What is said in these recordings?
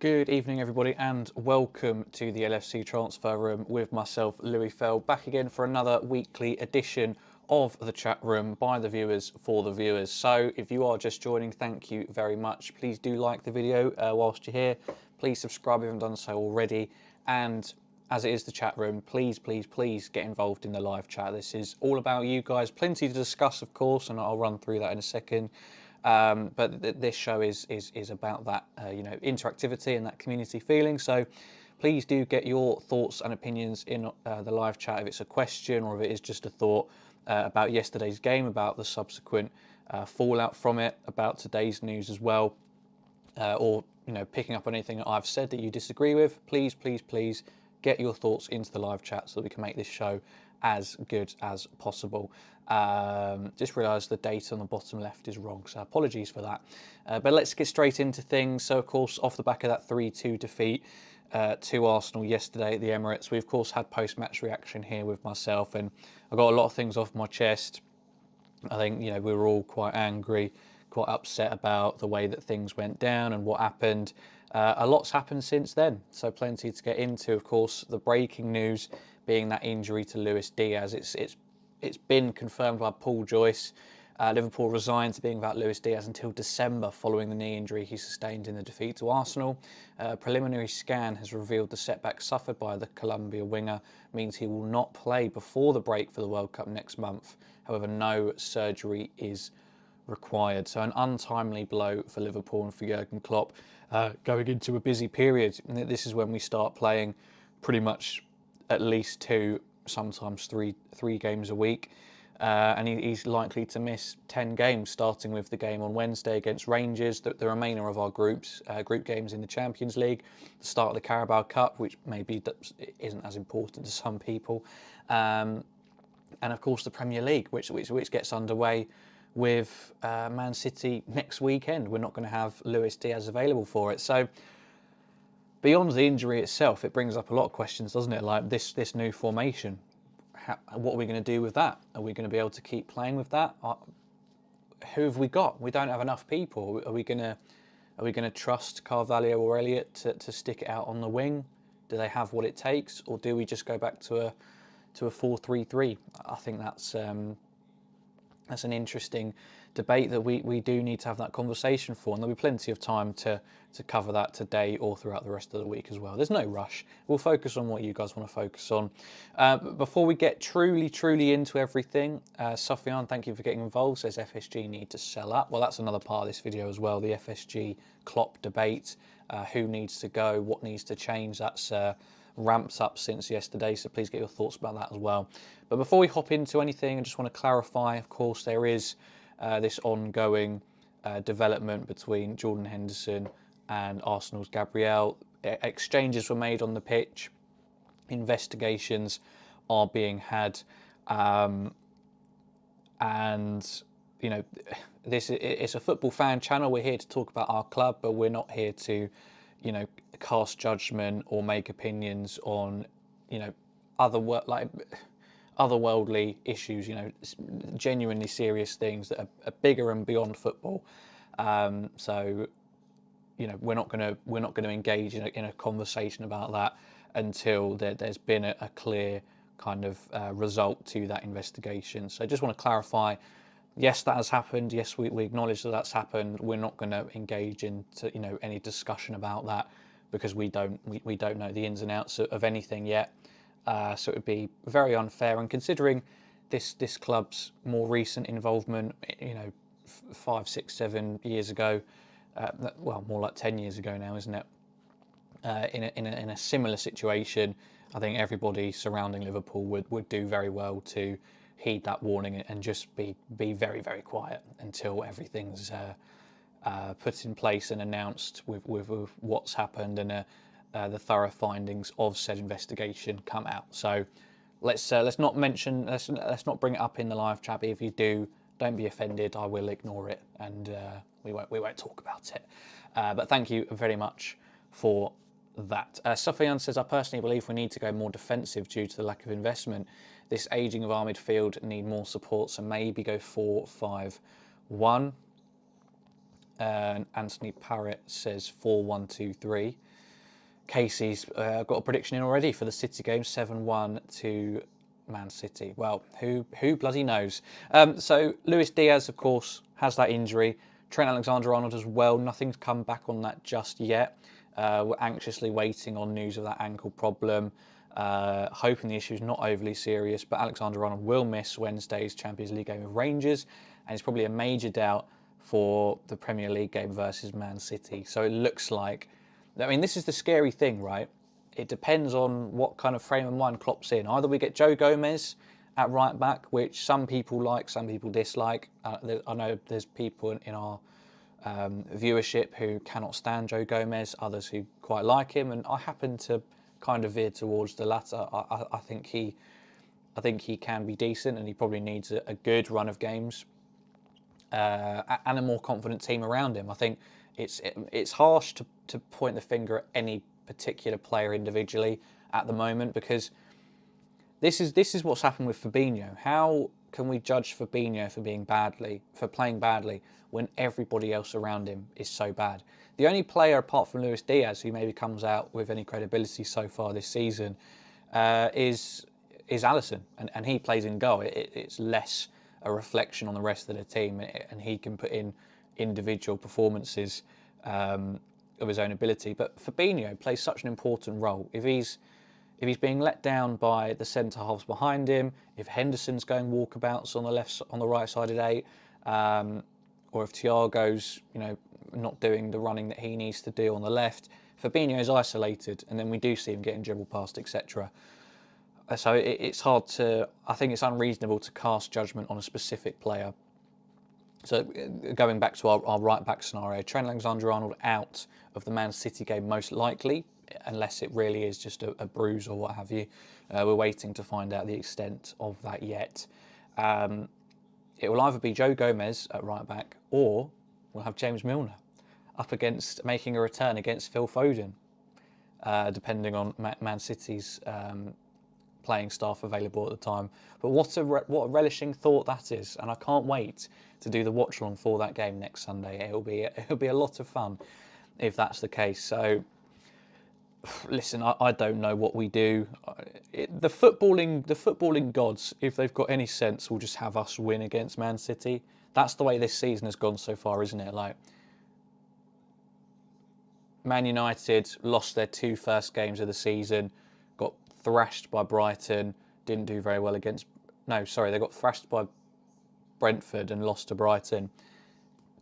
Good evening, everybody, and welcome to the LFC Transfer Room with myself, Louis Fell, back again for another weekly edition of the chat room by the viewers for the viewers. So if you are just joining, thank you very much. Please do like the video whilst you're here. Please subscribe if you haven't done so already. And as it is the chat room, please get involved in the live chat. This is all about you guys. Plenty to discuss, of course, and I'll run through that in a second. But this show is about that, interactivity and that community feeling. So please do get your thoughts and opinions in the live chat. If it's a question or if it is just a thought about yesterday's game, about the subsequent fallout from it, about today's news as well, or picking up on anything that I've said that you disagree with, please get your thoughts into the live chat so that we can make this show as good as possible. Just realised the date on the bottom left is wrong, so apologies for that. But let's get straight into things. So, of course, off the back of that 3-2 defeat to Arsenal yesterday at the Emirates, we, of course, had post-match reaction here with myself, and I got a lot of things off my chest. I think, we were all quite angry, quite upset about the way that things went down and what happened. A lot's happened since then, so plenty to get into. Of course, the breaking news being that injury to Luis Diaz. It's been confirmed by Paul Joyce. Liverpool resigned to being without Luis Diaz until December following the knee injury he sustained in the defeat to Arsenal. A preliminary scan has revealed the setback suffered by the Colombia winger means he will not play before the break for the World Cup next month. However, no surgery is required. So an untimely blow for Liverpool and for Jurgen Klopp going into a busy period. And this is when we start playing pretty much at least 2, sometimes three games a week. And he's likely to miss 10 games, starting with the game on Wednesday against Rangers, the remainder of our group games in the Champions League, the start of the Carabao Cup, which maybe isn't as important to some people, and of course the Premier League, which gets underway with Man City next weekend. We're not going to have Luis Diaz available for it. So beyond the injury itself, it brings up a lot of questions, doesn't it? Like this new formation. What are we going to do with that? Are we going to be able to keep playing with that? Who have we got? We don't have enough people. Are we going to trust Carvalho or Elliott to stick it out on the wing? Do they have what it takes, or do we just go back to a 4-3-3? I think that's an interesting debate that we do need to have that conversation for, and there'll be plenty of time to cover that today or throughout the rest of the week as well. There's no rush. We'll focus on what you guys want to focus on. Before we get truly into everything, Sofian, thank you for getting involved, says FSG need to sell up. Well, that's another part of this video as well, the FSG Klopp debate. Who needs to go, what needs to change, that's ramped up since yesterday, so please get your thoughts about that as well. But before we hop into anything, I just want to clarify, of course, there is this ongoing development between Jordan Henderson and Arsenal's Gabriel. Exchanges were made on the pitch, investigations are being had, and this it's a football fan channel. We're here to talk about our club, but we're not here to cast judgment or make opinions on otherworldly issues, genuinely serious things that are bigger and beyond football. So we're not going to engage in a conversation about that until there's been a clear kind of result to that investigation. So I just want to clarify, yes, that has happened. Yes, we acknowledge that that's happened. We're not going to engage into any discussion about that because we don't know the ins and outs of anything yet. So it would be very unfair. And considering this club's more recent involvement, 5, 6, 7 years ago, well, more like 10 years ago now, isn't it? In a similar situation, I think everybody surrounding Liverpool would do very well to heed that warning and just be very, very quiet until everything's put in place and announced with what's happened and the thorough findings of said investigation come out. So let's not bring it up in the live chat. But if you do, don't be offended. I will ignore it and we won't talk about it. But thank you very much for that. Sofian says, I personally believe we need to go more defensive due to the lack of investment. This ageing of our midfield need more support, so maybe go 4-5-1. Anthony Parrott says 4-1-2-3. Casey's got a prediction in already for the City game, 7-1 to Man City. Well, who bloody knows? So Luis Diaz, of course, has that injury. Trent Alexander-Arnold as well. Nothing's come back on that just yet. We're anxiously waiting on news of that ankle problem. Hoping the issue is not overly serious, but Alexander-Arnold will miss Wednesday's Champions League game with Rangers, and it's probably a major doubt for the Premier League game versus Man City. So it looks like, I mean, this is the scary thing, right? It depends on what kind of frame of mind Klopp's in. Either we get Joe Gomez at right back, which some people like, some people dislike. I know there's people in our viewership who cannot stand Joe Gomez, others who quite like him, and I happen to kind of veer towards the latter. I think he can be decent, and he probably needs a good run of games and a more confident team around him. I think it's harsh to point the finger at any particular player individually at the moment, because this is what's happened with Fabinho. How can we judge Fabinho for playing badly when everybody else around him is so bad? The only player apart from Luis Diaz who maybe comes out with any credibility so far this season is Alisson, and he plays in goal. It's less a reflection on the rest of the team, and he can put in individual performances of his own ability. But Fabinho plays such an important role. If he's being let down by the centre halves behind him, if Henderson's going walkabouts on the right side of 8, or if Thiago's not doing the running that he needs to do on the left, Fabinho is isolated, and then we do see him getting dribbled past, etc. So it's hard to. I think it's unreasonable to cast judgment on a specific player. So going back to our right back scenario, Trent Alexander-Arnold out of the Man City game most likely, unless it really is just a bruise or what have you. We're waiting to find out the extent of that yet. It will either be Joe Gomez at right back, or we'll have James Milner up against, making a return against Phil Foden, depending on Man City's playing staff available at the time. But what a relishing thought that is, and I can't wait to do the watch along for that game next Sunday. It'll be a lot of fun if that's the case. So listen, I don't know what we do. The footballing gods, if they've got any sense, will just have us win against Man City. That's the way this season has gone so far, isn't it? Like, Man United lost their 2 first games of the season, got thrashed by Brighton, didn't do very well against... No, sorry, they got thrashed by Brentford and lost to Brighton.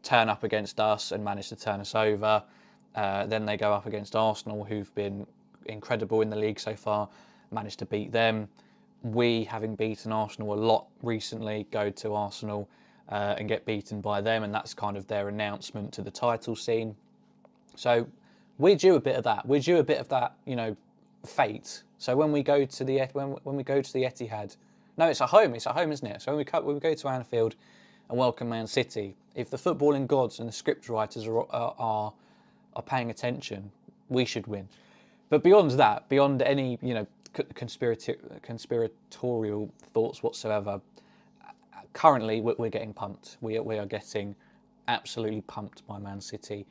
Turn up against us and managed to turn us over. Then they go up against Arsenal, who've been incredible in the league so far, managed to beat them. We, having beaten Arsenal a lot recently, go to Arsenal and get beaten by them, and that's kind of their announcement to the title scene. So we're due a bit of that. We're due a bit of that, fate. So when we go to the Etihad, no, it's at home. It's at home, isn't it? So when we go to Anfield and welcome Man City, if the footballing gods and the script writers are paying attention, we should win. But beyond that, beyond any conspiratorial thoughts whatsoever, currently we're getting pumped. We are getting absolutely pumped by Man City,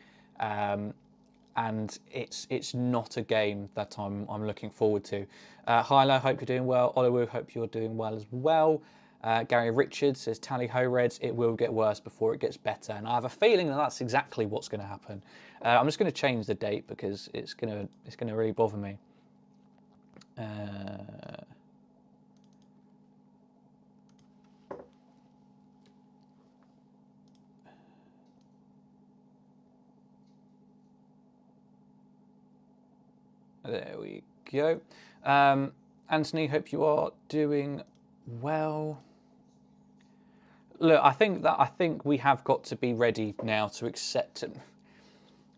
and it's not a game that I'm looking forward to. Hyla, hope you're doing well. Oliver, hope you're doing well as well. Gary Richards says, Tally Ho Reds, it will get worse before it gets better. And I have a feeling that that's exactly what's going to happen. I'm just going to change the date because it's going to really bother me. There we go. Anthony, hope you are doing well. Look, I think we have got to be ready now to accept it.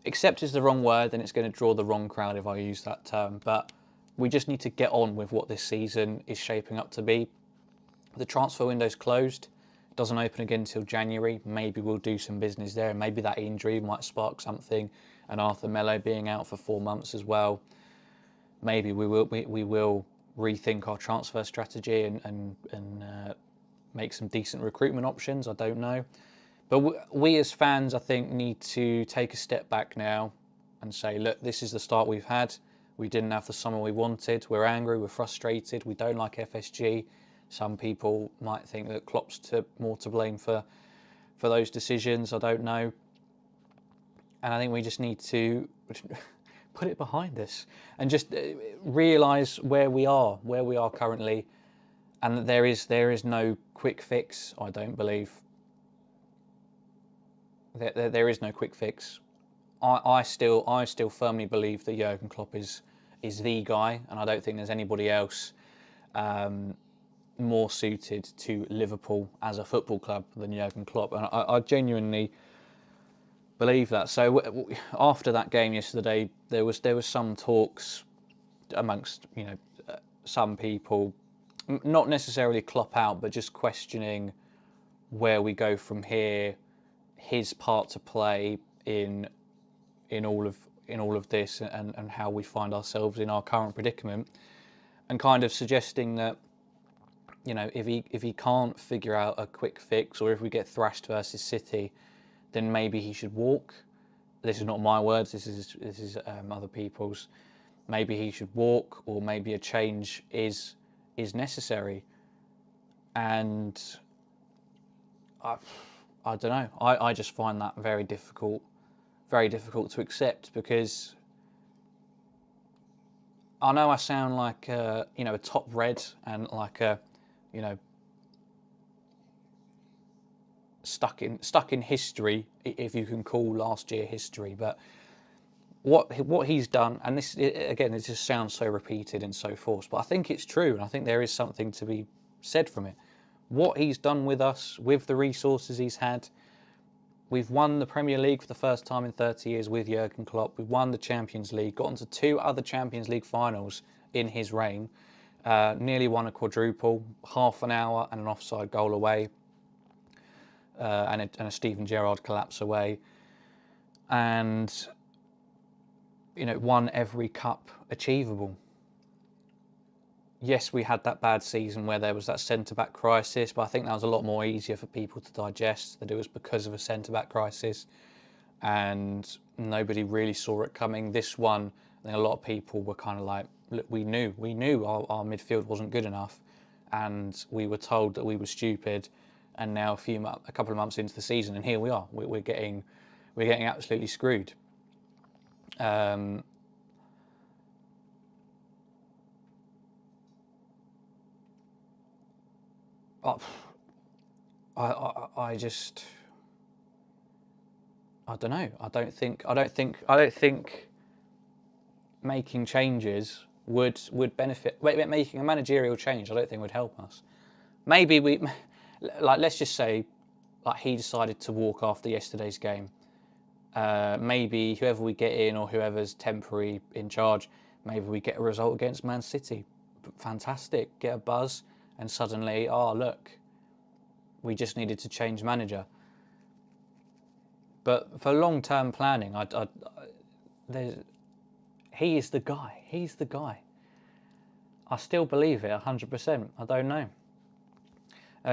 Accept is the wrong word, and it's going to draw the wrong crowd if I use that term. But we just need to get on with what this season is shaping up to be. The transfer window's closed. It doesn't open again until January. Maybe we'll do some business there. Maybe that injury might spark something. And Arthur Melo being out for 4 months as well. Maybe we will rethink our transfer strategy and make some decent recruitment options. I don't know. But we as fans, I think, need to take a step back now and say, look, this is the start we've had. We didn't have the summer we wanted. We're angry, we're frustrated, we don't like FSG. Some people might think that Klopp's more to blame for those decisions. I don't know. And I think we just need to put it behind us and just realise where we are currently, and that there is no quick fix. I don't believe there is no quick fix. I still firmly believe that Jurgen Klopp is the guy, and I don't think there's anybody else more suited to Liverpool as a football club than Jurgen Klopp, and I genuinely believe that. So after that game yesterday, there was some talks amongst some people, not necessarily Klopp out, but just questioning where we go from here, his part to play in all of this, and how we find ourselves in our current predicament, and kind of suggesting that if he can't figure out a quick fix, or if we get thrashed versus City, then maybe he should walk. This is not my words. This is other people's. Maybe he should walk, or maybe a change is necessary. And I don't know. I just find that very difficult to accept, because I know I sound like a top red, and like a stuck in history, if you can call last year history. But what he's done, and this again, it just sounds so repeated and so forced, but I think it's true, and I think there is something to be said from it. What he's done with us, with the resources he's had. We've won the Premier League for the first time in 30 years with Jurgen Klopp. We've won the Champions League, got into 2 other Champions League finals in his reign, nearly won a quadruple, half an hour and an offside goal away, and a Steven Gerrard collapse away, and won every cup achievable. Yes, we had that bad season where there was that centre-back crisis, but I think that was a lot more easier for people to digest, that it was because of a centre-back crisis, and nobody really saw it coming. This one, I think a lot of people were kind of like, look, we knew our midfield wasn't good enough, and we were told that we were stupid, and now a couple of months into the season, and here we are, we're getting absolutely screwed. I just, I don't know. I don't think making changes would benefit. Making a managerial change, I don't think would help us. Maybe let's just say, he decided to walk after yesterday's game. Maybe whoever we get in, or whoever's temporary in charge, maybe we get a result against Man City. Fantastic, get a buzz. And suddenly, look, we just needed to change manager. But for long-term planning, he is the guy. He's the guy. I still believe it 100%. I don't know.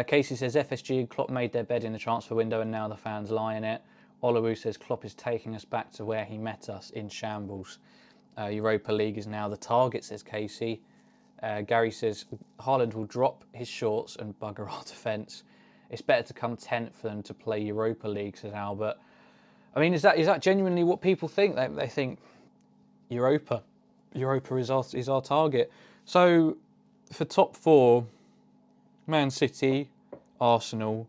Casey says FSG and Klopp made their bed in the transfer window, and now the fans lie in it. Oluwu says Klopp is taking us back to where he met us, in shambles. Europa League is now the target, says Casey. Gary says Haaland will drop his shorts and bugger our defence. It's better to come 10th than to play Europa League, says Albert. I mean, is that genuinely what people think? They think Europa is our target. So for top 4, Man City, Arsenal.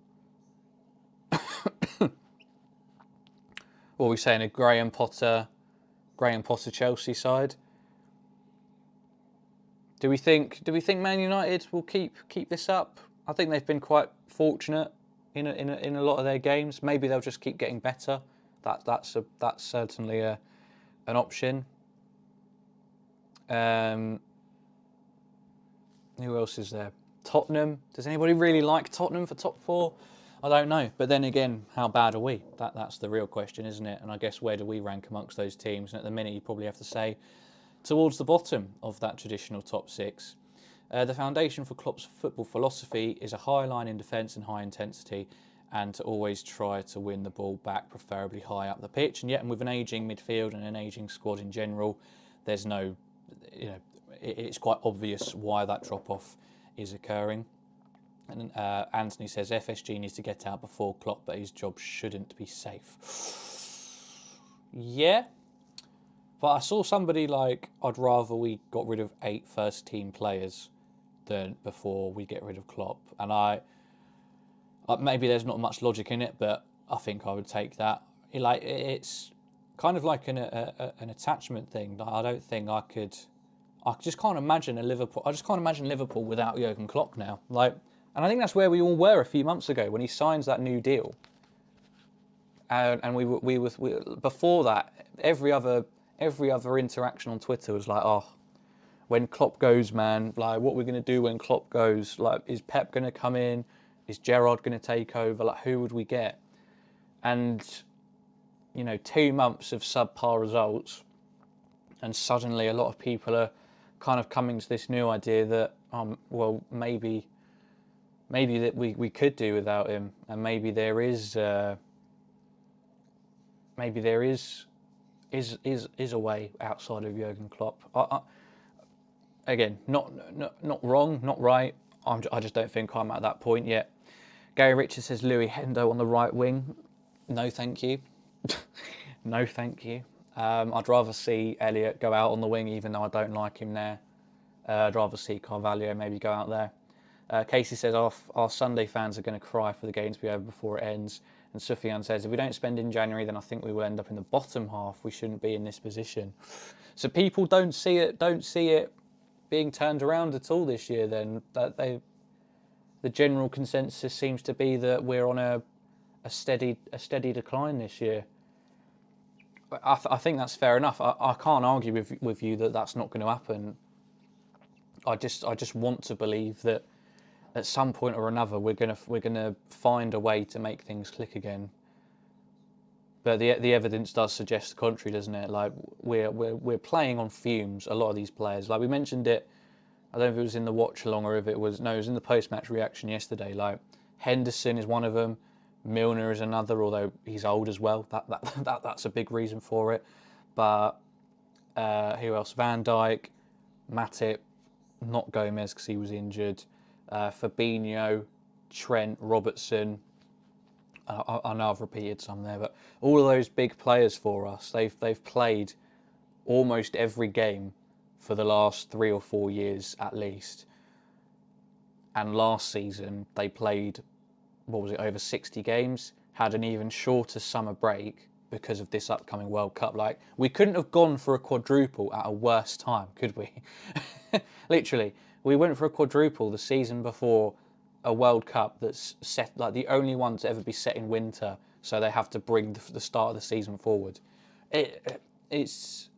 What are we saying? A Graham Potter Chelsea side. Do we think Man United will keep this up? I think they've been quite fortunate in a lot of their games. Maybe they'll just keep getting better. That's certainly an option. Who else is there? Tottenham. Does anybody really like Tottenham for top 4? I don't know. But then again, how bad are we? That's the real question, isn't it? And I guess, where do we rank amongst those teams? And at the minute, you probably have to say towards the bottom of that traditional top 6. The foundation for Klopp's football philosophy is a high line in defence and high intensity, and to always try to win the ball back, preferably high up the pitch. And yet, with an ageing midfield and an ageing squad in general, there's no it's quite obvious why that drop-off is occurring. And Anthony says FSG needs to get out before Klopp, but his job shouldn't be safe. Yeah, but I saw somebody like, I'd rather we got rid of 8 first-team players than before we get rid of Klopp. And maybe there's not much logic in it, but I think I would take that. It's kind of like an attachment thing. I don't think I just can't imagine Liverpool. I just can't imagine Liverpool without Jurgen Klopp now. And I think that's where we all were a few months ago when he signs that new deal. And we before that, every other interaction on Twitter was like, oh, when Klopp goes, man, like, what we're going to do when Klopp goes? Like, is Pep going to come in? Is Gerrard going to take over? Like, who would we get? And 2 months of subpar results, and suddenly a lot of people are kind of coming to this new idea that, well, maybe that we could do without him, and maybe there is a way outside of Jurgen Klopp. Again, not wrong, not right. I just don't think I'm at that point yet. Gary Richards says Louis Hendo on the right wing. No, thank you. No, thank you. I'd rather see Elliott go out on the wing, even though I don't like him there. I'd rather see Carvalho maybe go out there. Casey says our Sunday fans are going to cry for the game to be over before it ends. And Sufyan says, if we don't spend in January, then I think we will end up in the bottom half. We shouldn't be in this position. So people don't see it being turned around at all this year. Then the general consensus seems to be that we're on a steady decline this year. I think that's fair enough. I can't argue with you that that's not going to happen. I just want to believe that at some point or another we're gonna find a way to make things click again. But the evidence does suggest the contrary, doesn't it? Like we're playing on fumes. A lot of these players, like we mentioned it. I don't know if it was in the watch along or if it was it was in the post match reaction yesterday. Like Henderson is one of them. Milner is another, although he's old as well. That's a big reason for it. But who else? Van Dijk, Matty, not Gomez because he was injured. Fabinho, Trent, Robertson. I know I've repeated some there, but all of those big players for us, they've played almost every game for the last 3 or 4 years at least. And last season they played, what was it, over 60 games, had an even shorter summer break because of this upcoming World Cup. Like, we couldn't have gone for a quadruple at a worse time, could we? Literally, we went for a quadruple the season before a World Cup that's set, like the only one to ever be set in winter, so they have to bring the start of the season forward. It's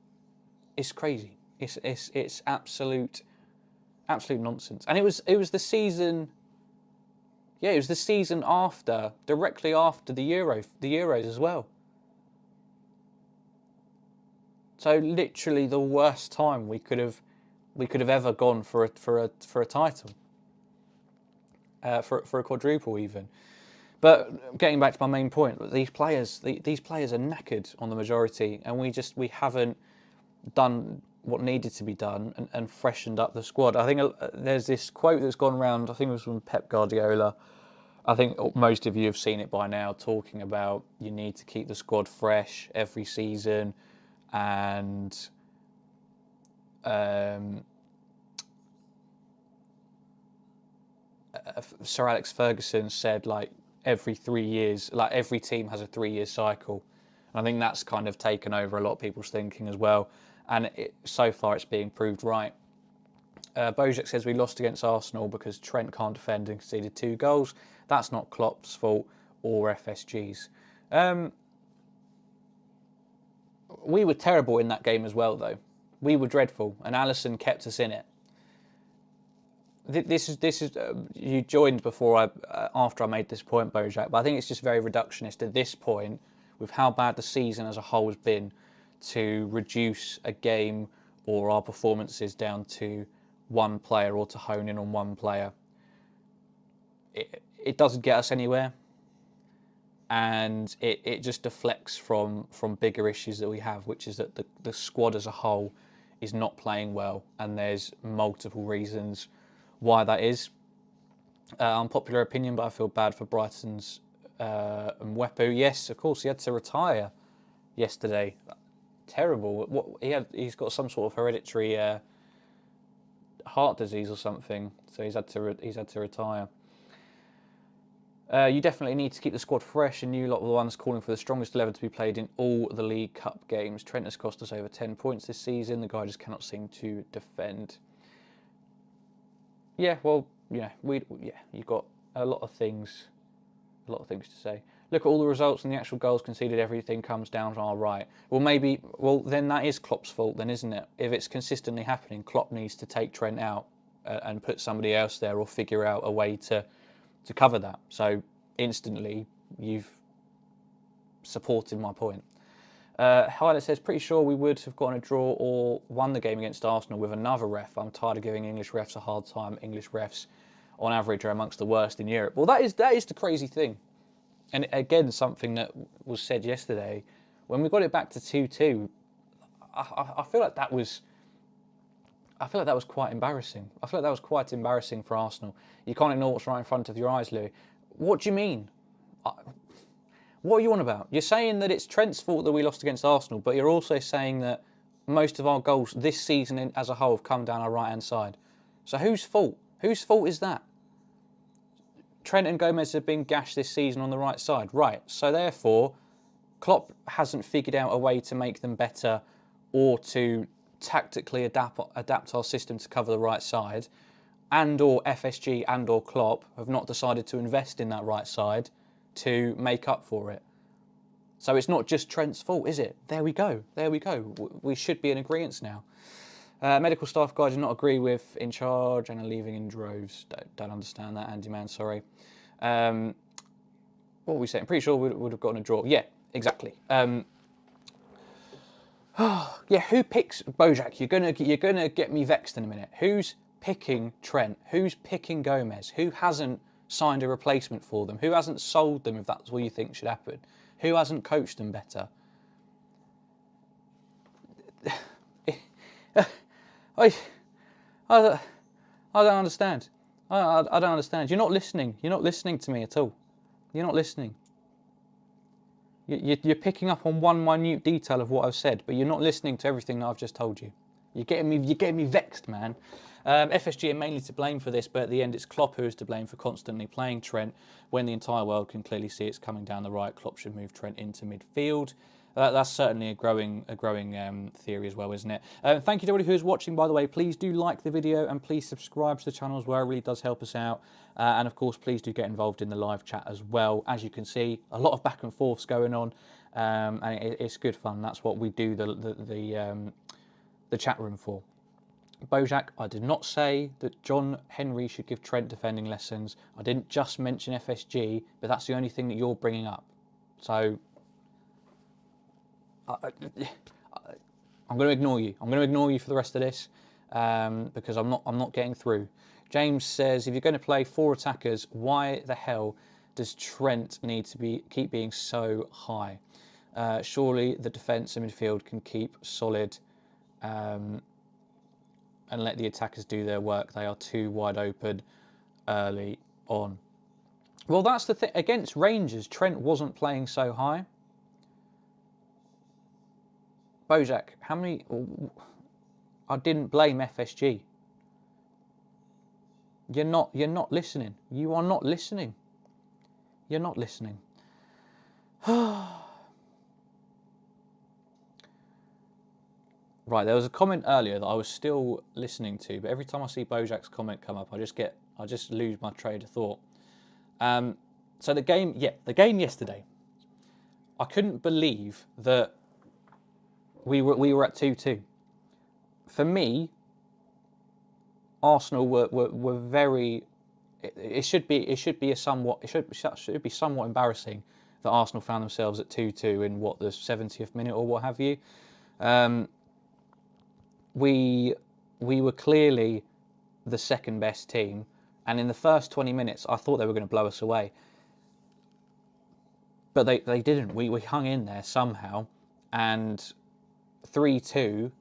crazy. It's absolute nonsense. And it was the season. Yeah, it was the season directly after the Euros as well. So literally the worst time we could have ever gone for a title, for a quadruple even. But getting back to my main point, these players are knackered on the majority, and we haven't done what needed to be done and freshened up the squad. I think there's this quote that's gone around, I think it was from Pep Guardiola. I think most of you have seen it by now, talking about you need to keep the squad fresh every season, and Sir Alex Ferguson said, like, every 3 years, like every team has a 3-year cycle. And I think that's kind of taken over a lot of people's thinking as well. And so far it's being proved right. Bojack says we lost against Arsenal because Trent can't defend and conceded 2 goals. That's not Klopp's fault or FSG's. We were terrible in that game as well, though. We were dreadful, and Alisson kept us in it. This is you joined before after I made this point, Bojack, but I think it's just very reductionist at this point with how bad the season as a whole has been to reduce a game or our performances down to one player or to hone in on one player. It doesn't get us anywhere, and it just deflects from bigger issues that we have, which is that the squad as a whole is not playing well, and there's multiple reasons why that is. Unpopular opinion, but I feel bad for Brighton's Mwepu. Yes, of course, he had to retire yesterday. Terrible. He's got some sort of hereditary heart disease or something, so he's had to retire. You definitely need to keep the squad fresh, and you lot were the ones calling for the strongest 11 to be played in all the League Cup games. Trent has cost us over 10 points this season. The guy just cannot seem to defend. Yeah, well, you've got a lot of things to say. Look at all the results and the actual goals conceded. Everything comes down to right. Well, then that is Klopp's fault, then, isn't it? If it's consistently happening, Klopp needs to take Trent out and put somebody else there, or figure out a way to cover that. So instantly, you've supported my point. Hyder says, pretty sure we would have gotten a draw or won the game against Arsenal with another ref. I'm tired of giving English refs a hard time. English refs, on average, are amongst the worst in Europe. Well, that is the crazy thing. And again, something that was said yesterday, when we got it back to 2-2, I feel like that was quite embarrassing. I feel like that was quite embarrassing for Arsenal. You can't ignore what's right in front of your eyes, Louis. What do you mean? What are you on about? You're saying that it's Trent's fault that we lost against Arsenal, but you're also saying that most of our goals this season as a whole have come down our right-hand side. So whose fault? Whose fault is that? Trent and Gomez have been gashed this season on the right side. Right, so therefore, Klopp hasn't figured out a way to make them better, or to tactically adapt our system to cover the right side, and or FSG and or Klopp have not decided to invest in that right side to make up for it. So it's not just Trent's fault, is it? There we go. We should be in agreement now. Medical staff guy did not agree with in charge and are leaving in droves. Don't understand that, Andy Man, sorry. What were we saying? Pretty sure we would have gotten a draw. Yeah, exactly. Yeah, who picks Bojack? You're gonna get me vexed in a minute. Who's picking Trent? Who's picking Gomez? Who hasn't signed a replacement for them? Who hasn't sold them if that's what you think should happen? Who hasn't coached them better? I don't understand. I don't understand. You're not listening. You're not listening to me at all. You're not listening. You're picking up on one minute detail of what I've said, but you're not listening to everything that I've just told you. You're getting me vexed, man. FSG are mainly to blame for this, but at the end it's Klopp who is to blame for constantly playing Trent when the entire world can clearly see it's coming down the right. Klopp should move Trent into midfield. That's certainly a growing theory as well, isn't it? Thank you to everybody who is watching, by the way. Please do like the video and please subscribe to the channel as well. It really does help us out. And of course, please do get involved in the live chat as well. As you can see, a lot of back and forths going on, and it's good fun. That's what we do the chat room for. Bojack, I did not say that John Henry should give Trent defending lessons. I didn't just mention FSG, but that's the only thing that you're bringing up. So I'm going to ignore you. I'm going to ignore you for the rest of this because I'm not getting through. James says, if you're going to play 4 attackers, why the hell does Trent need to keep being so high? Surely the defence and midfield can keep solid and let the attackers do their work. They are too wide open early on. Well, that's the thing. Against Rangers, Trent wasn't playing so high. Bojack, how many... I didn't blame FSG. You're not listening. You are not listening. You're not listening. Right, there was a comment earlier that I was still listening to, but every time I see Bojack's comment come up, I just lose my train of thought. So the game yesterday, I couldn't believe that we were at 2-2. For me, Arsenal were very. It should be somewhat embarrassing that Arsenal found themselves at 2-2 in the 70th minute or what have you. We were clearly the second best team, and in the first 20 minutes, I thought they were going to blow us away. But they didn't. We hung in there somehow, and 3-2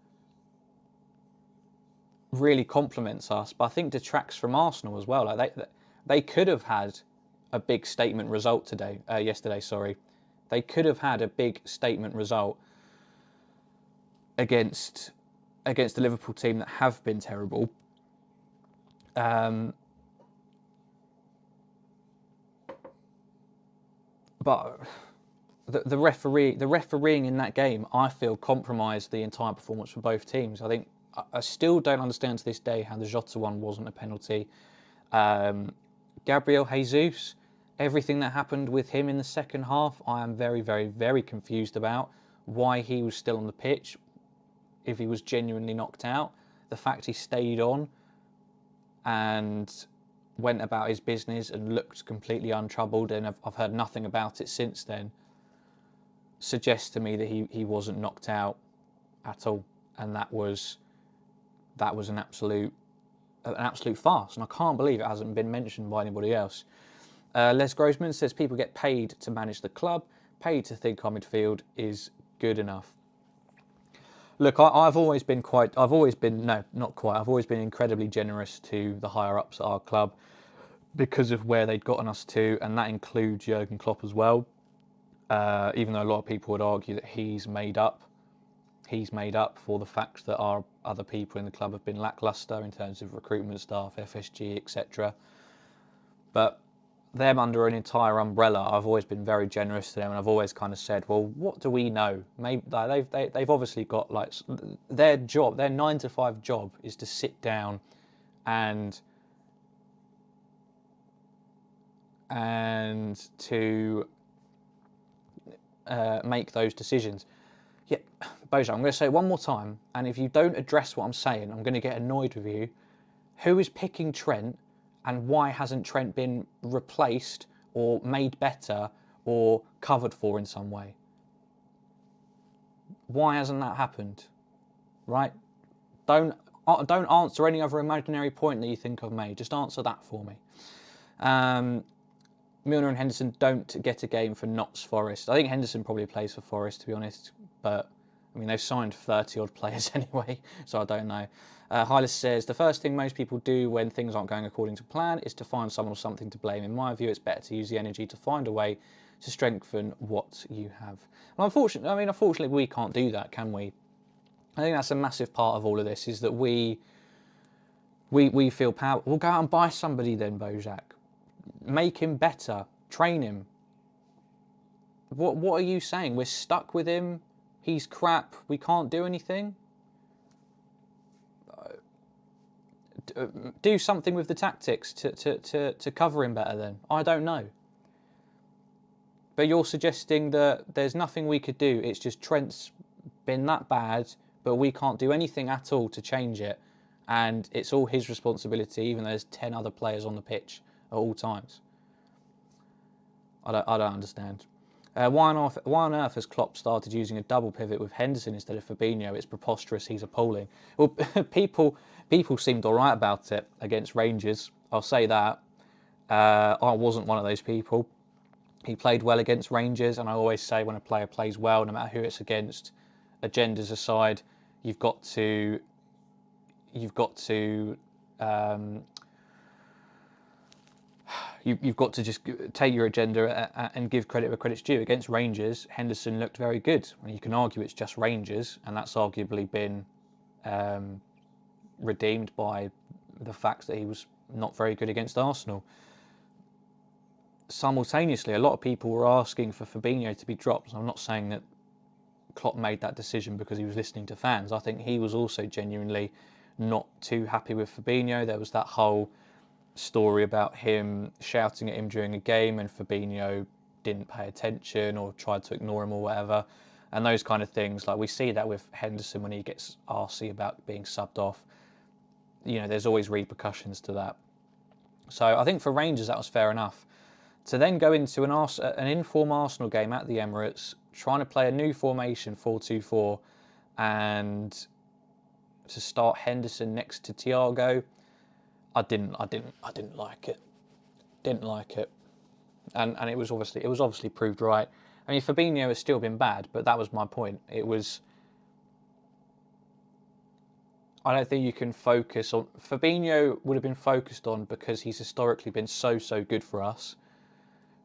really complements us, but I think detracts from Arsenal as well. Like they could have had a big statement result yesterday. Sorry, they could have had a big statement result against the Liverpool team that have been terrible. But the refereeing in that game, I feel, compromised the entire performance for both teams. I think I still don't understand to this day how the Jota one wasn't a penalty. Gabriel Jesus, everything that happened with him in the second half, I am very, very, very confused about why he was still on the pitch if he was genuinely knocked out. The fact he stayed on and went about his business and looked completely untroubled, and I've heard nothing about it since then, suggests to me that he wasn't knocked out at all, and that was an absolute farce, and I can't believe it hasn't been mentioned by anybody else. Les Grossman says people get paid to manage the club, paid to think our midfield is good enough. Look, I've always been incredibly generous to the higher ups at our club because of where they'd gotten us to, and that includes Jurgen Klopp as well. Even though a lot of people would argue that he's made up for the fact that our other people in the club have been lacklustre in terms of recruitment staff, FSG, etc. But them under an entire umbrella, I've always been very generous to them, and I've always kind of said, well, what do we know? Maybe they've obviously got, like, their 9 to 5 job is to sit down and to make those decisions. Yeah, Bojan, I'm going to say it one more time, and if you don't address what I'm saying, I'm going to get annoyed with you. Who is picking Trent, and why hasn't Trent been replaced or made better or covered for in some way? Why hasn't that happened? Right? Don't answer any other imaginary point that you think I've made. Just answer that for me. Milner and Henderson don't get a game for Notts Forest. I think Henderson probably plays for Forest, to be honest. But, I mean, they've signed 30-odd players anyway, so I don't know. Hylas says, the first thing most people do when things aren't going according to plan is to find someone or something to blame. In my view, it's better to use the energy to find a way to strengthen what you have. And unfortunately, we can't do that, can we? I think that's a massive part of all of this, is that we feel power. We'll go out and buy somebody then, Bojack. Make him better. Train him. What are you saying? We're stuck with him? He's crap. We can't do anything? Do something with the tactics to cover him better then. I don't know. But you're suggesting that there's nothing we could do. It's just Trent's been that bad, but we can't do anything at all to change it. And it's all his responsibility, even though there's 10 other players on the pitch at all times. I don't understand. Why on earth has Klopp started using a double pivot with Henderson instead of Fabinho? It's preposterous. He's appalling. Well, people seemed all right about it against Rangers. I'll say that. I wasn't one of those people. He played well against Rangers, and I always say when a player plays well, no matter who it's against, agendas aside, you've got to just take your agenda and give credit where credit's due. Against Rangers, Henderson looked very good. You can argue it's just Rangers, and that's arguably been redeemed by the fact that he was not very good against Arsenal. Simultaneously, a lot of people were asking for Fabinho to be dropped. I'm not saying that Klopp made that decision because he was listening to fans. I think he was also genuinely not too happy with Fabinho. There was that whole story about him shouting at him during a game and Fabinho didn't pay attention or tried to ignore him or whatever, and those kind of things. Like, we see that with Henderson when he gets arsey about being subbed off. There's always repercussions to that. So I think for Rangers that was fair enough. To then go into an inform Arsenal game at the Emirates, trying to play a new formation 4-2-4, and to start Henderson next to Thiago, I didn't like it. Didn't like it, and it was obviously proved right. I mean, Fabinho has still been bad, but that was my point. I don't think you can focus on... Fabinho would have been focused on because he's historically been so good for us.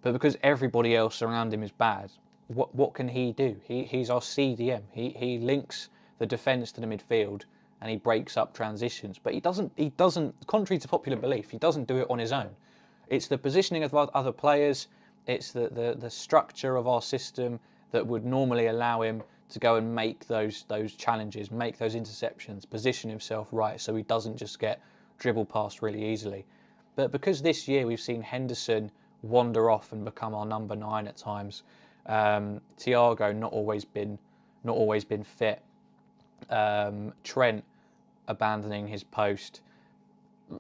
But because everybody else around him is bad, what can he do? He's our CDM. He links the defence to the midfield and he breaks up transitions. But he doesn't, contrary to popular belief, he doesn't do it on his own. It's the positioning of other players, it's the structure of our system that would normally allow him to go and make those challenges, make those interceptions, position himself right so he doesn't just get dribbled past really easily. But because this year we've seen Henderson wander off and become our number 9 at times, Thiago not always been fit, Trent abandoning his post,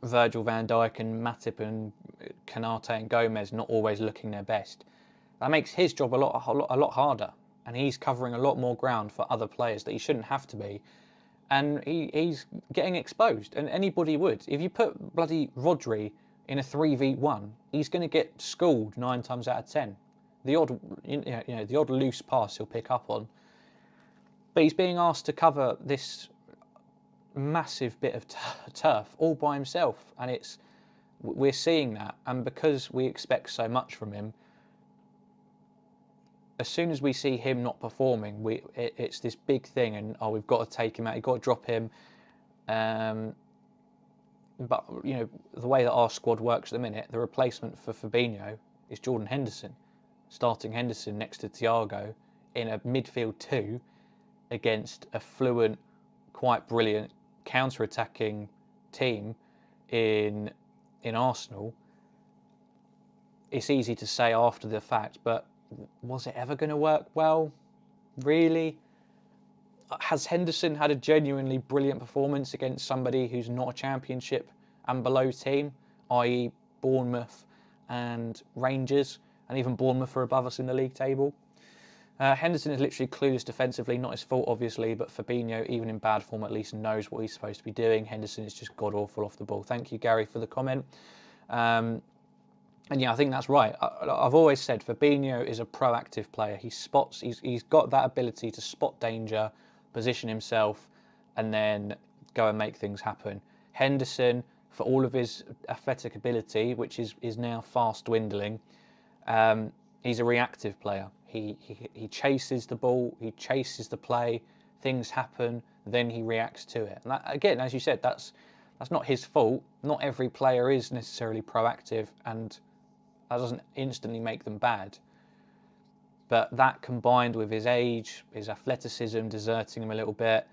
Virgil van Dijk and Matip and Kanate and Gomez not always looking their best. That makes his job a lot harder, and he's covering a lot more ground for other players that he shouldn't have to be, and he's getting exposed. And anybody would. If you put bloody Rodri in a 3v1, he's going to get schooled 9 times out of 10. The odd loose pass he'll pick up on, but he's being asked to cover this massive bit of turf all by himself, and we're seeing that. And because we expect so much from him, as soon as we see him not performing, it's this big thing, and we've got to take him out, you've got to drop him. But the way that our squad works at the minute, the replacement for Fabinho is Jordan Henderson, starting Henderson next to Thiago in a midfield 2 against a fluent, quite brilliant counter-attacking team in Arsenal. It's easy to say after the fact, but was it ever going to work well? Really? Has Henderson had a genuinely brilliant performance against somebody who's not a Championship and below team, i.e. Bournemouth and Rangers, and even Bournemouth are above us in the league table? Henderson is literally clueless defensively, not his fault obviously, but Fabinho, even in bad form, at least knows what he's supposed to be doing. Henderson is just god-awful off the ball. Thank you, Gary, for the comment. And yeah, I think that's right. I've always said Fabinho is a proactive player. He's got that ability to spot danger, position himself, and then go and make things happen. Henderson, for all of his athletic ability, which is now fast dwindling, he's a reactive player. He chases the ball, he chases the play, things happen, then he reacts to it. And that, again, as you said, that's not his fault. Not every player is necessarily proactive, and that doesn't instantly make them bad. But that combined with his age, his athleticism deserting him a little bit,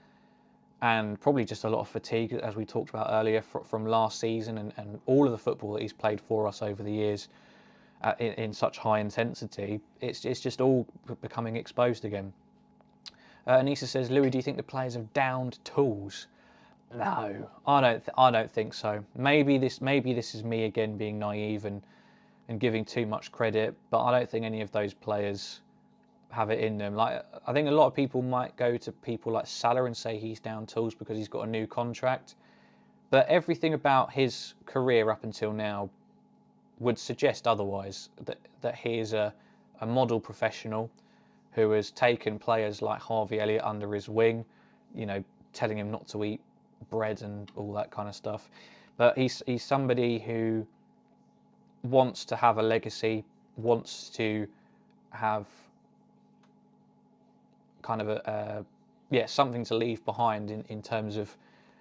and probably just a lot of fatigue, as we talked about earlier, from last season and all of the football that he's played for us over the years in such high intensity, it's just all becoming exposed again. Anissa says, Louis, do you think the players have downed tools? No, I don't think so. Maybe this is me again being naive and giving too much credit, but I don't think any of those players have it in them. Like, I think a lot of people might go to people like Salah and say he's down tools because he's got a new contract, but everything about his career up until now would suggest otherwise, that he is a model professional who has taken players like Harvey Elliott under his wing, telling him not to eat bread and all that kind of stuff. But he's somebody who wants to have a legacy, wants to have kind of something to leave behind in terms of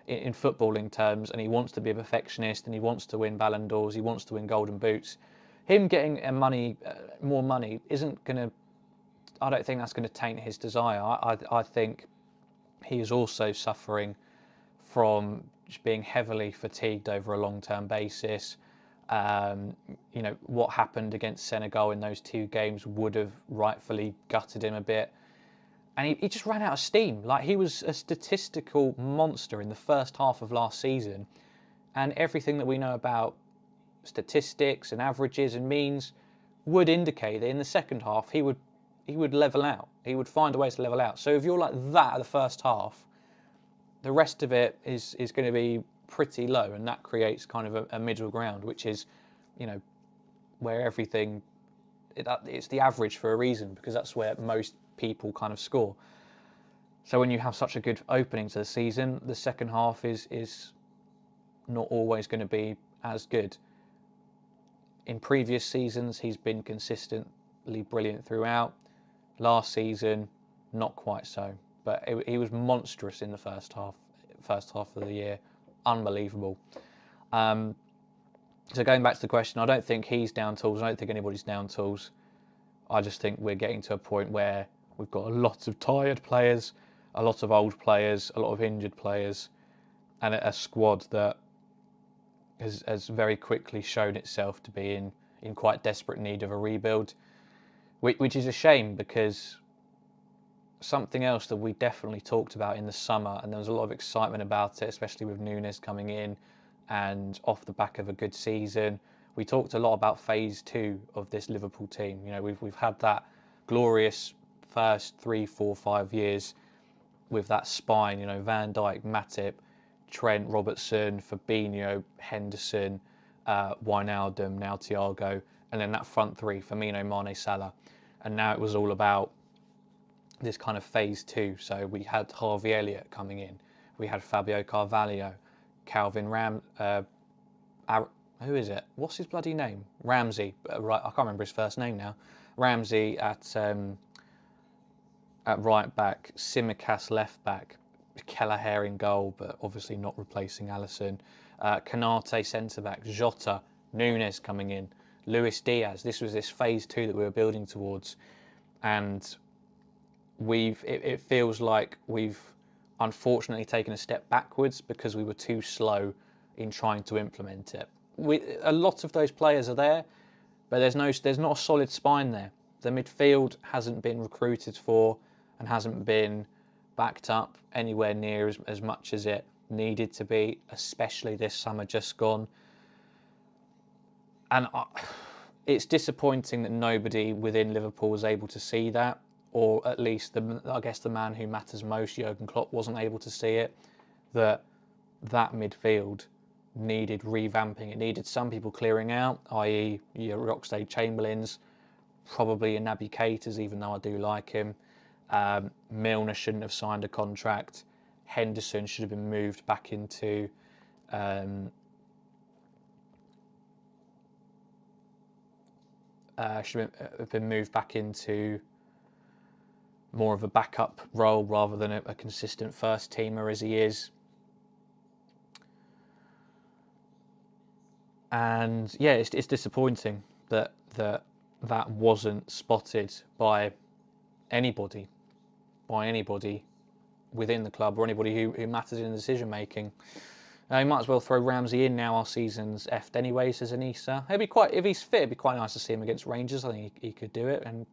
in footballing terms, and he wants to be a perfectionist, and he wants to win Ballon d'Ors, he wants to win Golden Boots. Him getting more money isn't going to, I don't think that's going to taint his desire. I think he is also suffering from just being heavily fatigued over a long-term basis. What happened against Senegal in those 2 games would have rightfully gutted him a bit. And he just ran out of steam. Like, he was a statistical monster in the first half of last season. And everything that we know about statistics and averages and means would indicate that in the second half, he would level out. He would find a way to level out. So if you're like that at the first half, the rest of it is going to be pretty low. And that creates kind of a middle ground, which is, where everything, it's the average for a reason, because that's where most people kind of score. So when you have such a good opening to the season, the second half is not always going to be as good. In previous seasons, he's been consistently brilliant throughout. Last season, not quite so, but he was monstrous in the first half of the year, unbelievable. So going back to the question, I don't think he's down tools. I don't think anybody's down tools. I just think we're getting to a point where we've got a lot of tired players, a lot of old players, a lot of injured players, and a squad that has very quickly shown itself to be in quite desperate need of a rebuild, which is a shame, because something else that we definitely talked about in the summer, and there was a lot of excitement about it, especially with Núñez coming in and off the back of a good season. We talked a lot about phase 2 of this Liverpool team. You know, we've had that glorious first 3, 4, 5 years with that spine, you know, Van Dijk, Matip, Trent, Robertson, Fabinho, Henderson, Wijnaldum, now Thiago, and then that front three, Firmino, Mane, Salah. And now it was all about this kind of phase 2. So we had Harvey Elliott coming in. We had Fabio Carvalho, Calvin who is it? What's his bloody name? Ramsey. Right, I can't remember his first name now. Ramsey at right back, Tsimikas left back, Kelleher in goal, but obviously not replacing Alisson. Konate centre back, Jota, Núñez coming in, Luis Diaz. This was this phase 2 that we were building towards, and it feels like we've unfortunately taken a step backwards because we were too slow in trying to implement it. A lot of those players are there, but there's not a solid spine there. The midfield hasn't been recruited for and hasn't been backed up anywhere near as much as it needed to be, especially this summer just gone. And it's disappointing that nobody within Liverpool was able to see that, or at least I guess the man who matters most, Jurgen Klopp, wasn't able to see it, that midfield needed revamping. It needed some people clearing out, i.e. your Oxlade-Chamberlains, probably a Naby Keita's, even though I do like him. Milner shouldn't have signed a contract. Henderson should have been moved back into more of a backup role rather than a consistent first teamer as he is. And yeah, it's disappointing that wasn't spotted by anybody within the club, or anybody who matters in the decision making. You might as well throw Ramsey in now. Our season's effed anyway, says Anissa. If he's fit, it'd be quite nice to see him against Rangers. I think he could do it, and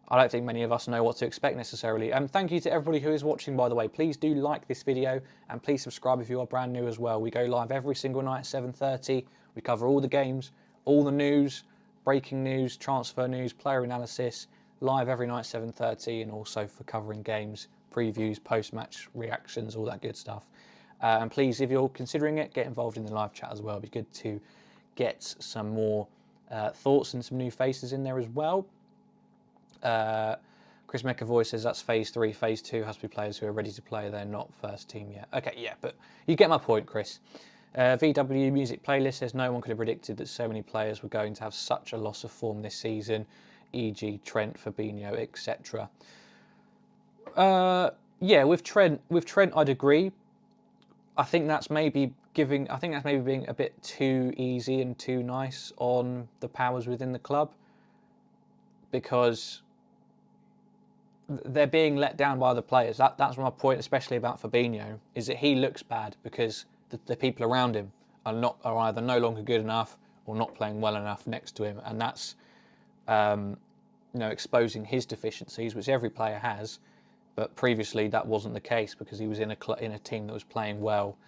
I don't think many of us know what to expect necessarily. And thank you to everybody who is watching, by the way. Please do like this video, and please subscribe if you are brand new as well. We go live every single night at 7:30. We cover all the games, all the news, breaking news, transfer news, player analysis, live every night 7:30, and also for covering games, previews, post-match reactions, all that good stuff. And please, if you're considering it, get involved in the live chat as well. It'd be good to get some more thoughts and some new faces in there as well. Chris McAvoy says that's phase 3. Phase 2 has to be players who are ready to play. They're not first team yet. Okay, yeah, but you get my point, Chris. VW Music Playlist says no one could have predicted that so many players were going to have such a loss of form this season, e.g. Trent, Fabinho, etc. Yeah, with Trent, I'd agree. I think that's maybe being a bit too easy and too nice on the powers within the club, because they're being let down by the players. That's my point, especially about Fabinho, is that he looks bad because the people around him are either no longer good enough or not playing well enough next to him, and that's exposing his deficiencies, which every player has. But previously that wasn't the case because he was in a team that was playing well.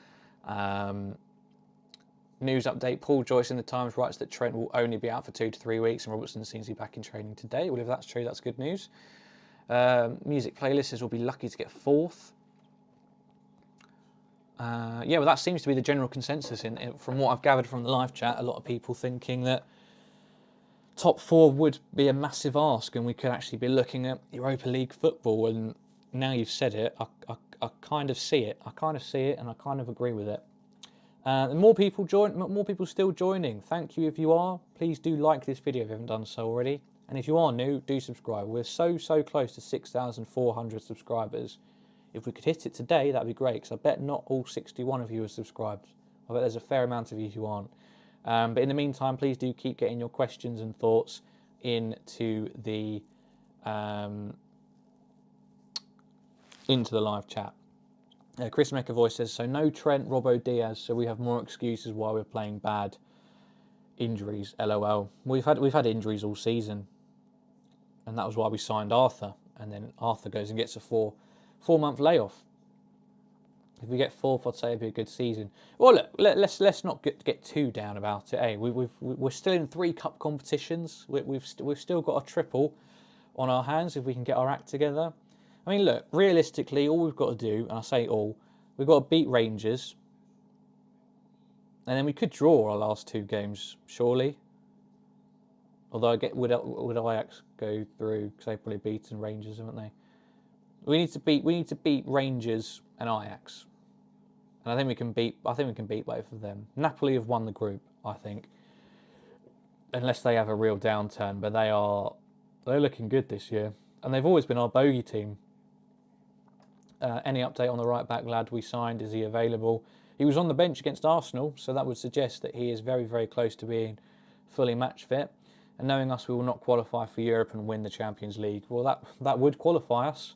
News update: Paul Joyce in the Times writes that Trent will only be out for 2 to 3 weeks, and Robertson seems to be back in training today. Well, if that's true, that's good news. Music Playlist says we'll be lucky to get 4th. Yeah, well, that seems to be the general consensus from what I've gathered from the live chat. A lot of people thinking that top 4 would be a massive ask, and we could actually be looking at Europa League football. And now you've said it, I kind of see it. I kind of see it, and I kind of agree with it. More people still joining. Thank you if you are. Please do like this video if you haven't done so already. And if you are new, do subscribe. We're so close to 6,400 subscribers. If we could hit it today, that'd be great, because I bet not all 61 of you are subscribed. I bet there's a fair amount of you who aren't. But in the meantime, please do keep getting your questions and thoughts into the live chat. Kris McAvoy says, so no Trent, Robbo, Diaz, so we have more excuses why we're playing bad. Injuries, LOL. We've had injuries all season, and that was why we signed Arthur. And then Arthur goes and gets a four-month layoff. If we get fourth, I'd say it'd be a good season. Well, look, let's not get too down about it. Hey, we're still in 3 cup competitions. We've still got a triple on our hands if we can get our act together. I mean, look, realistically, all we've got to do, and I say all, we've got to beat Rangers, and then we could draw our last 2 games, surely. Although would Ajax go through, because they've probably beaten Rangers, haven't they? We need to beat Rangers and Ajax, and I think we can beat both of them. Napoli have won the group, I think, unless they have a real downturn. But they're looking good this year, and they've always been our bogey team. Any update on the right back lad we signed? Is he available? He was on the bench against Arsenal, so that would suggest that he is very close to being fully match fit. And knowing us, we will not qualify for Europe and win the Champions League. Well, that would qualify us.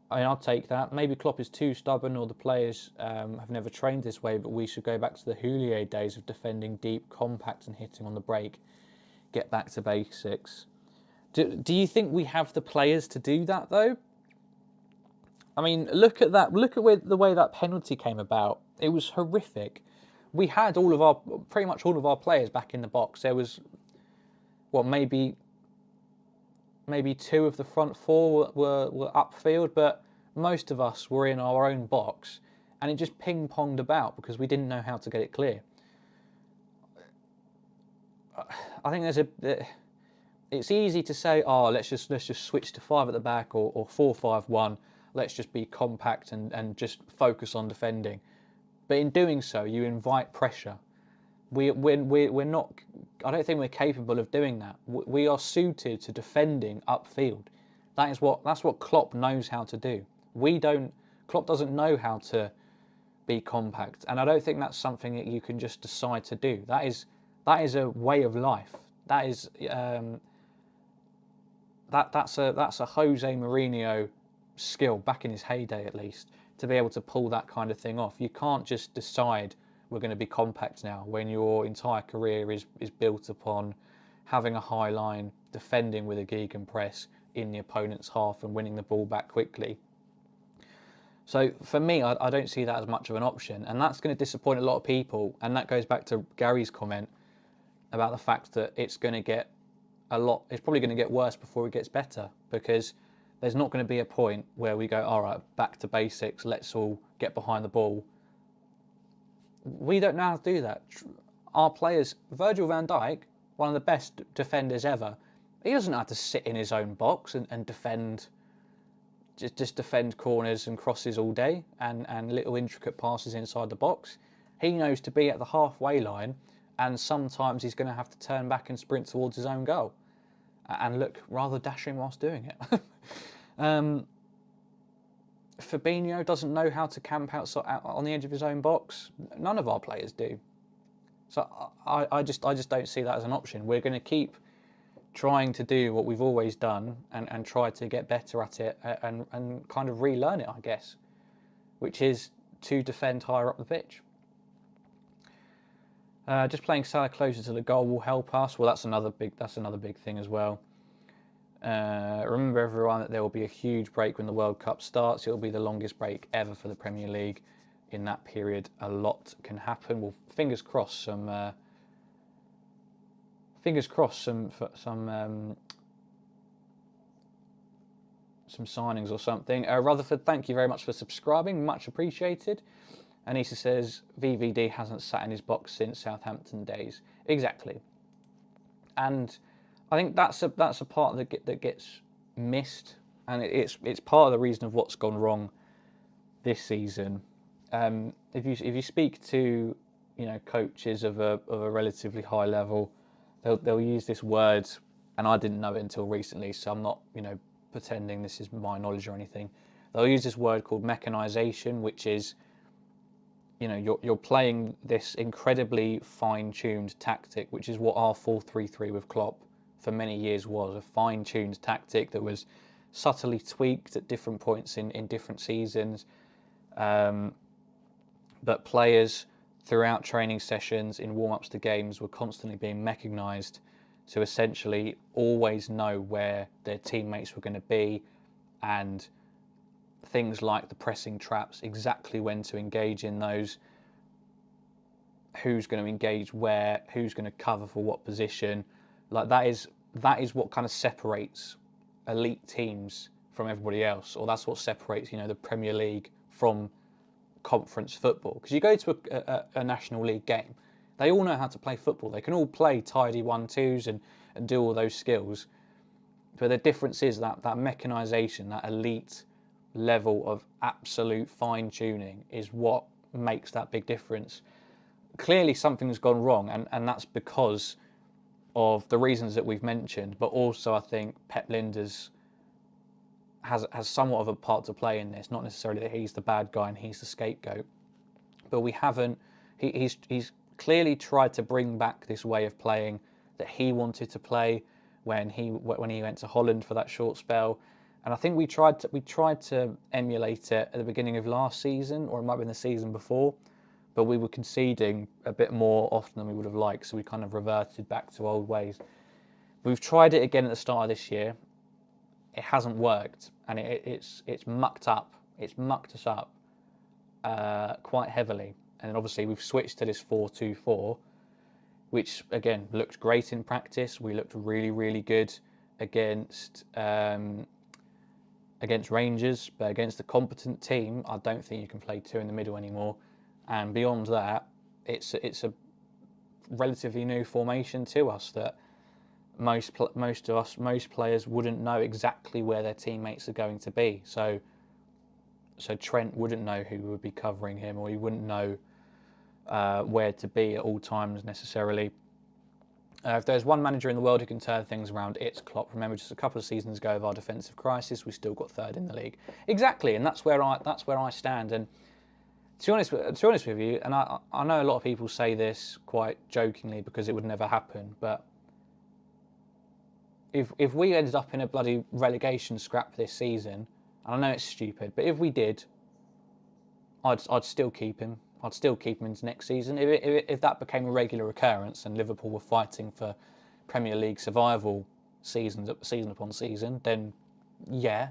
I mean, I'll take that. Maybe Klopp is too stubborn, or the players have never trained this way, but we should go back to the Houllier days of defending deep, compact and hitting on the break. Get back to basics. Do you think we have the players to do that, though? I mean, look at that. Look at the way that penalty came about. It was horrific. We had pretty much all of our players back in the box. There was, what, maybe 2 of the front 4 were upfield, but most of us were in our own box, and it just ping-ponged about because we didn't know how to get it clear. I think it's easy to say, oh, let's just switch to 5 at the back or 4-5-1. Let's just be compact and just focus on defending. But in doing so, you invite pressure. We're not. I don't think we're capable of doing that. We are suited to defending upfield. That's what Klopp knows how to do. We don't. Klopp doesn't know how to be compact, and I don't think that's something that you can just decide to do. That is a way of life. That is that's a Jose Mourinho skill, back in his heyday at least, to be able to pull that kind of thing off. You can't just decide we're going to be compact now when your entire career is built upon having a high line, defending with a gegenpress in the opponent's half and winning the ball back quickly. So for me, I don't see that as much of an option, and that's going to disappoint a lot of people. And that goes back to Gary's comment about the fact that it's probably going to get worse before it gets better, because there's not going to be a point where we go, all right, back to basics, let's all get behind the ball. We don't know how to do that. Our players, Virgil van Dijk, one of the best defenders ever, he doesn't have to sit in his own box and defend, just defend corners and crosses all day and little intricate passes inside the box. He knows to be at the halfway line, and sometimes he's going to have to turn back and sprint towards his own goal and look rather dashing whilst doing it. Fabinho doesn't know how to camp out on the edge of his own box. None of our players do. So I just don't see that as an option. We're going to keep trying to do what we've always done and try to get better at it and kind of relearn it, I guess, which is to defend higher up the pitch. Just playing Salah closer to the goal will help us. Well, that's another big thing as well. Remember, everyone, that there will be a huge break when the World Cup starts. It will be the longest break ever for the Premier League. In that period, a lot can happen. Well, fingers crossed. Some signings or something. Rutherford, thank you very much for subscribing. Much appreciated. Anissa says VVD hasn't sat in his box since Southampton days. Exactly. And I think that's a part that gets missed and it's part of the reason of what's gone wrong this season. If you speak to coaches of a relatively high level, they'll use this word, and I didn't know it until recently, so I'm not pretending this is my knowledge or anything. They'll use this word called mechanisation, which is you're playing this incredibly fine-tuned tactic, which is what our 4-3-3 with Klopp for many years was, a fine-tuned tactic that was subtly tweaked at different points in different seasons. But players throughout training sessions, in warm-ups to games, were constantly being mechanised to essentially always know where their teammates were going to be, and things like the pressing traps, exactly when to engage in those, who's going to engage where, who's going to cover for what position. Like that is what kind of separates elite teams from everybody else, or that's what separates the Premier League from conference football. Because you go to a National League game, they all know how to play football. They can all play tidy 1-2s and do all those skills. But the difference is that mechanisation, that elite level of absolute fine-tuning is what makes that big difference. Clearly something's gone wrong, and that's because of the reasons that we've mentioned, but also I think Pep Lijnders has somewhat of a part to play in this. Not necessarily that he's the bad guy and he's the scapegoat, but he's clearly tried to bring back this way of playing that he wanted to play when he went to Holland for that short spell. And I think we tried to emulate it at the beginning of last season, or it might have been the season before, but we were conceding a bit more often than we would have liked, so we kind of reverted back to old ways. We've tried it again at the start of this year. It hasn't worked, and it's mucked up. It's mucked us up quite heavily. And then obviously we've switched to this 4-2-4, which again looked great in practice. We looked really, really good against Rangers, but against a competent team, I don't think you can play two in the middle anymore. And beyond that, it's a relatively new formation to us that most players wouldn't know exactly where their teammates are going to be. So Trent wouldn't know who would be covering him, or he wouldn't know where to be at all times necessarily. If there's one manager in the world who can turn things around, it's Klopp. Remember, just a couple of seasons ago of our defensive crisis, we still got third in the league. Exactly, and that's where I stand. And to be honest with you, and I know a lot of people say this quite jokingly because it would never happen, but if we ended up in a bloody relegation scrap this season, and I know it's stupid, but if we did, I'd still keep him. I'd still keep him into next season. If that became a regular occurrence and Liverpool were fighting for Premier League survival season upon season, then yeah.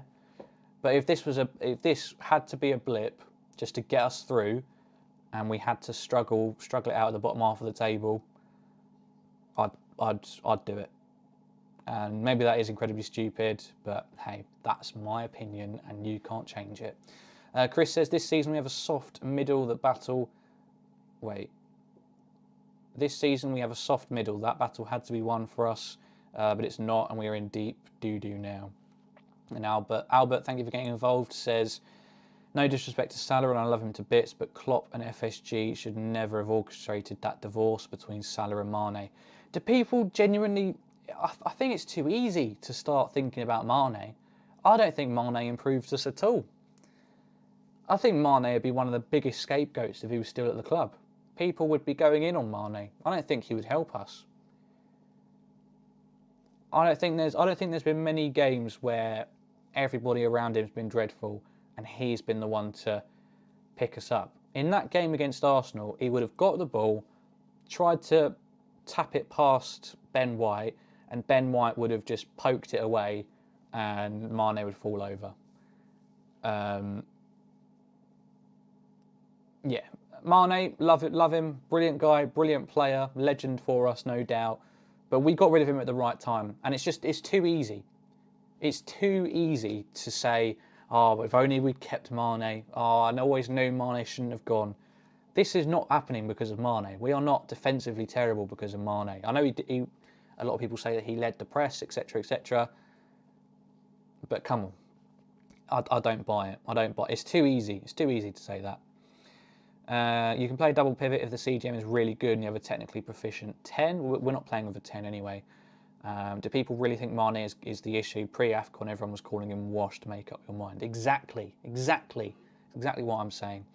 But if this had to be a blip just to get us through, and we had to struggle it out at the bottom half of the table, I'd do it. And maybe that is incredibly stupid, but hey, that's my opinion, and you can't change it. Kris says, this season we have a soft middle that battle... Wait. This season we have a soft middle. That battle had to be won for us, but it's not, and we are in deep doo-doo now. And Albert, thank you for getting involved, says, no disrespect to Salah, and I love him to bits, but Klopp and FSG should never have orchestrated that divorce between Salah and Mane. Do people genuinely... I think it's too easy to start thinking about Mane. I don't think Mane improves us at all. I think Mane would be one of the biggest scapegoats if he was still at the club. People would be going in on Mane. I don't think he would help us. I don't think there's been many games where everybody around him's been dreadful and he's been the one to pick us up. In that game against Arsenal, he would have got the ball, tried to tap it past Ben White, and Ben White would have just poked it away and Mane would fall over. Yeah, Mane, love him, brilliant guy, brilliant player, legend for us, no doubt. But we got rid of him at the right time, and it's too easy. It's too easy to say, oh, if only we'd kept Mane. Oh, I always knew Mane shouldn't have gone. This is not happening because of Mane. We are not defensively terrible because of Mane. I know a lot of people say that he led the press, etc., etc. But come on, I don't buy it. I don't buy it. It's too easy. It's too easy to say that. You can play double pivot if the CGM is really good and you have a technically proficient 10. We're not playing with a 10 anyway. Do people really think Mane is the issue? Pre-AFCON, everyone was calling him washed. Make up your mind. Exactly what I'm saying.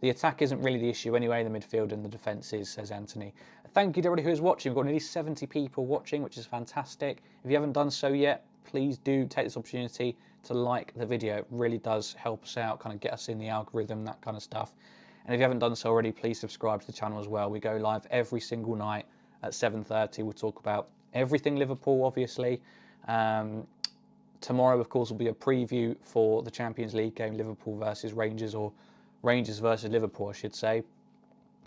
The attack isn't really the issue anyway. The midfield and the defence is, says Anthony. Thank you to everybody who is watching. We've got nearly 70 people watching, which is fantastic. If you haven't done so yet, please do take this opportunity to like the video. It really does help us out, kind of get us in the algorithm, that kind of stuff. And if you haven't done so already, please subscribe to the channel as well. We go live every single night at 7:30. We'll talk about everything Liverpool, obviously. Tomorrow, of course, will be a preview for the Champions League game, Liverpool versus Rangers, or Rangers versus Liverpool, I should say.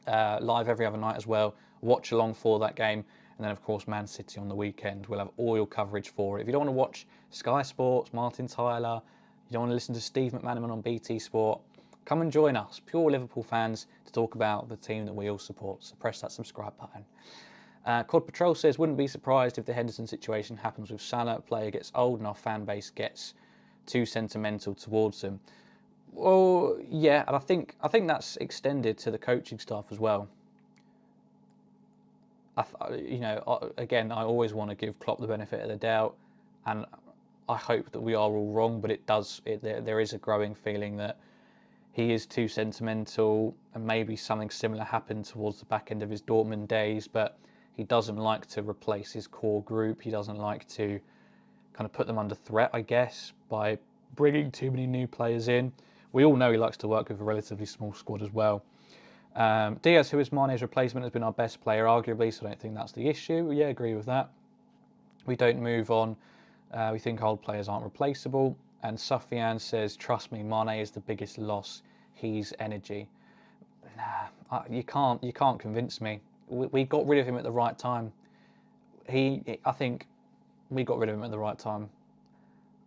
Live every other night as well. Watch along for that game. And then, of course, Man City on the weekend. We'll have all your coverage for it. If you don't want to watch Sky Sports, Martin Tyler, you don't want to listen to Steve McManaman on BT Sport, come and join us, pure Liverpool fans, to talk about the team that we all support. So press that subscribe button. Cod Patrol says, wouldn't be surprised if the Henderson situation happens with Salah. Player gets old and our fan base gets too sentimental towards him. Well, yeah, and I think that's extended to the coaching staff as well. Again, I always want to give Klopp the benefit of the doubt, and I hope that we are all wrong. But there is a growing feeling that he is too sentimental, and maybe something similar happened towards the back end of his Dortmund days. But he doesn't like to replace his core group. He doesn't like to kind of put them under threat, I guess, by bringing too many new players in. We all know he likes to work with a relatively small squad as well. Diaz, who is Mane's replacement, has been our best player, arguably, so I don't think that's the issue. Yeah, agree with that. We don't move on. We think old players aren't replaceable. And Sufyan says, trust me, Mane is the biggest loss. He's energy. Nah, you can't convince me. We got rid of him at the right time. I think we got rid of him at the right time.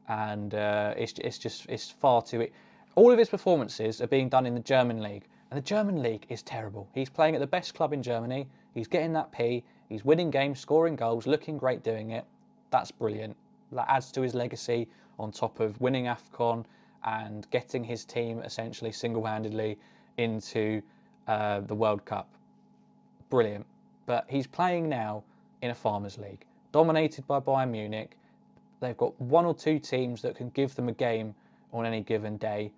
And it's far too... All of his performances are being done in the German league. And the German league is terrible. He's playing at the best club in Germany. He's getting that P. He's winning games, scoring goals, looking great doing it. That's brilliant. That adds to his legacy on top of winning AFCON and getting his team essentially single-handedly into the World Cup. Brilliant. But he's playing now in a Farmers League, dominated by Bayern Munich. They've got one or two teams that can give them a game on any given day.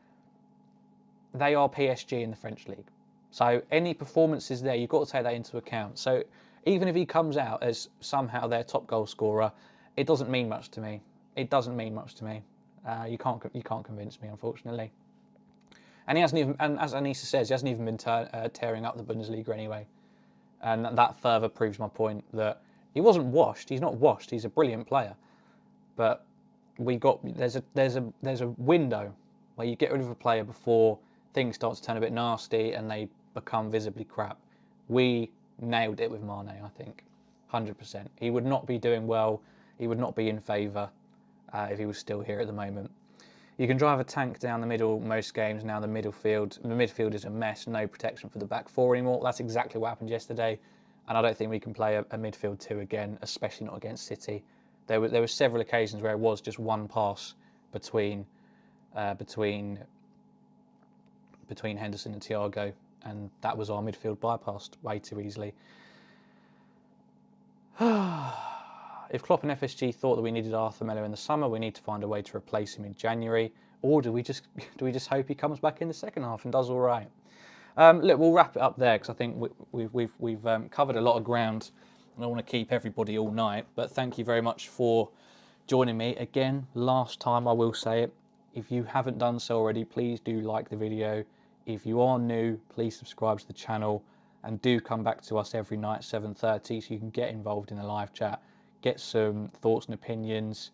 They are PSG in the French league. So any performances there, you've got to take that into account. So even if he comes out as somehow their top goal scorer, it doesn't mean much to me. It doesn't mean much to me. You can't convince me, unfortunately. And he hasn't even, and as Anissa says, he hasn't even been tearing up the Bundesliga anyway. And that further proves my point that he wasn't washed. He's not washed. He's a brilliant player. But there's a window where you get rid of a player before things start to turn a bit nasty and they become visibly crap. We nailed it with Mane, I think, 100%. He would not be doing well. He would not be in favour if he was still here at the moment. You can drive a tank down the middle most games now. The midfield is a mess. No protection for the back four anymore. That's exactly what happened yesterday, and I don't think we can play a midfield two again, especially not against City. There were several occasions where it was just one pass between Henderson and Thiago, and that was our midfield bypassed way too easily. If Klopp and FSG thought that we needed Arthur Melo in the summer, we need to find a way to replace him in January, or do we just hope he comes back in the second half and does all right? Look, we'll wrap it up there because I think we've covered a lot of ground. I don't want to keep everybody all night, but thank you very much for joining me again. Last time, I will say it. If you haven't done so already, please do like the video. If you are new, please subscribe to the channel and do come back to us every night, 7:30, so you can get involved in the live chat, get some thoughts and opinions,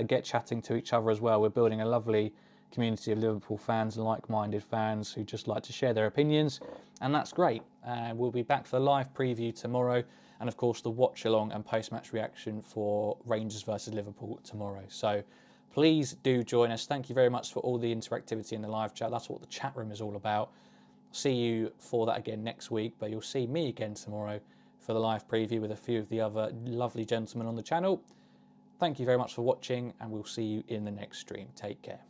get chatting to each other as well. We're building a lovely community of Liverpool fans and like-minded fans who just like to share their opinions, and that's great. We'll be back for the live preview tomorrow, and of course the watch-along and post-match reaction for Rangers versus Liverpool tomorrow. So please do join us. Thank you very much for all the interactivity in the live chat. That's what the chat room is all about. See you for that again next week, but you'll see me again tomorrow for the live preview with a few of the other lovely gentlemen on the channel. Thank you very much for watching, and we'll see you in the next stream. Take care.